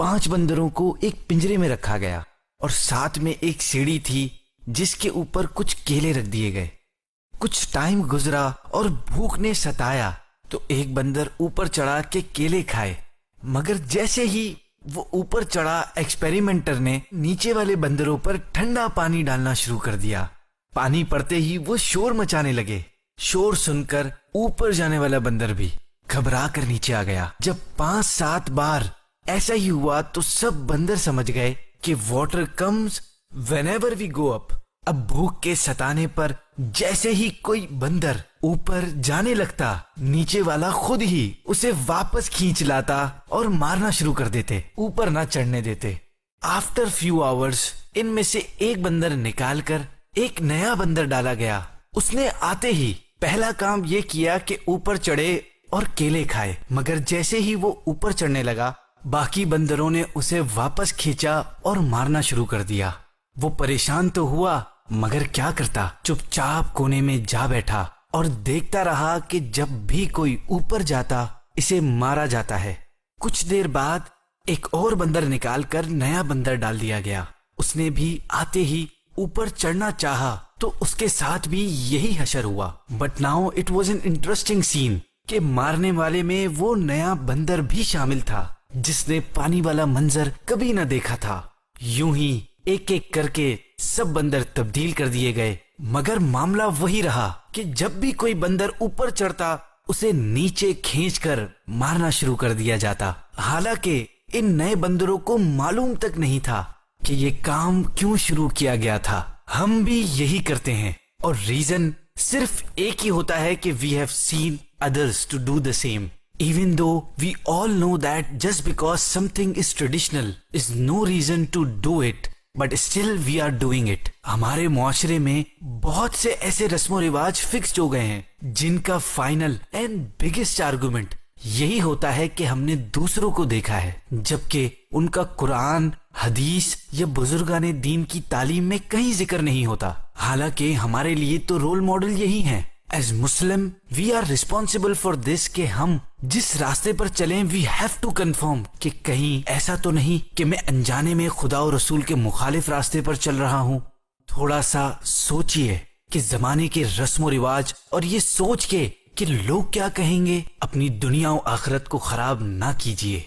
5 بندروں کو ایک پنجرے میں رکھا گیا اور ساتھ میں ایک سیڑھی تھی جس کے اوپر کچھ کیلے رکھ دیے گئے۔ کچھ ٹائم گزرا اور بھوک نے ستایا تو ایک بندر اوپر چڑھا کے کیلے کھائے، مگر جیسے ہی وہ اوپر چڑھا ایکسپیریمنٹر نے نیچے والے بندروں پر ٹھنڈا پانی ڈالنا شروع کر دیا۔ پانی پڑتے ہی وہ شور مچانے لگے۔ شور سن کر اوپر جانے والا بندر بھی گھبرا کر نیچے آ گیا۔ جب 5-7 بار ایسا ہی ہوا تو سب بندر سمجھ گئے کہ water comes when ever we گو اپ۔ اب بھوک کے ستانے پر جیسے ہی کوئی بندر اوپر جانے لگتا، نیچے والا خود ہی اسے واپس کھینچ لاتا اور مارنا شروع کر دیتے، اوپر نہ چڑھنے دیتے۔ آفٹر فیو آورز ان میں سے ایک بندر نکال کر ایک نیا بندر ڈالا گیا۔ اس نے آتے ہی پہلا کام یہ کیا کہ اوپر چڑھے اور کیلے کھائے، مگر جیسے ہی وہ اوپر چڑھنے لگا باقی بندروں نے اسے واپس کھینچا اور مارنا شروع کر دیا۔ وہ پریشان تو ہوا مگر کیا کرتا، چپ چاپ کونے میں جا بیٹھا اور دیکھتا رہا کہ جب بھی کوئی اوپر جاتا اسے مارا جاتا ہے۔ کچھ دیر بعد ایک اور بندر نکال کر نیا بندر ڈال دیا گیا۔ اس نے بھی آتے ہی اوپر چڑھنا چاہا تو اس کے ساتھ بھی یہی حشر ہوا۔ But now it was an interesting scene کہ مارنے والے میں وہ نیا بندر بھی شامل تھا جس نے پانی والا منظر کبھی نہ دیکھا تھا۔ یوں ہی ایک ایک کر کے سب بندر تبدیل کر دیے گئے، مگر معاملہ وہی رہا کہ جب بھی کوئی بندر اوپر چڑھتا اسے نیچے کھینچ کر مارنا شروع کر دیا جاتا، حالانکہ ان نئے بندروں کو معلوم تک نہیں تھا کہ یہ کام کیوں شروع کیا گیا تھا۔ ہم بھی یہی کرتے ہیں اور ریزن صرف ایک ہی ہوتا ہے کہ we have seen others to do the same. Even though we all know that just because something is traditional is no reason to do it, but still we are doing it. ہمارے معاشرے میں بہت سے ایسے رسم و رواج fixed ہو گئے ہیں جن کا فائنل اینڈ بگیسٹ آرگومنٹ یہی ہوتا ہے کہ ہم نے دوسروں کو دیکھا ہے، جبکہ ان کا قرآن، حدیث یا بزرگان دین کی تعلیم میں کہیں ذکر نہیں ہوتا، حالانکہ ہمارے لیے تو رول ماڈل یہی ہیں۔ As Muslim, we are responsible for this کہ ہم جس راستے پر چلیں we have to confirm کہ کہیں ایسا تو نہیں کہ میں انجانے میں خدا و رسول کے مخالف راستے پر چل رہا ہوں۔ تھوڑا سا سوچئے کہ زمانے کے رسم و رواج اور یہ سوچ کے کہ لوگ کیا کہیں گے، اپنی دنیا و آخرت کو خراب نہ کیجیے۔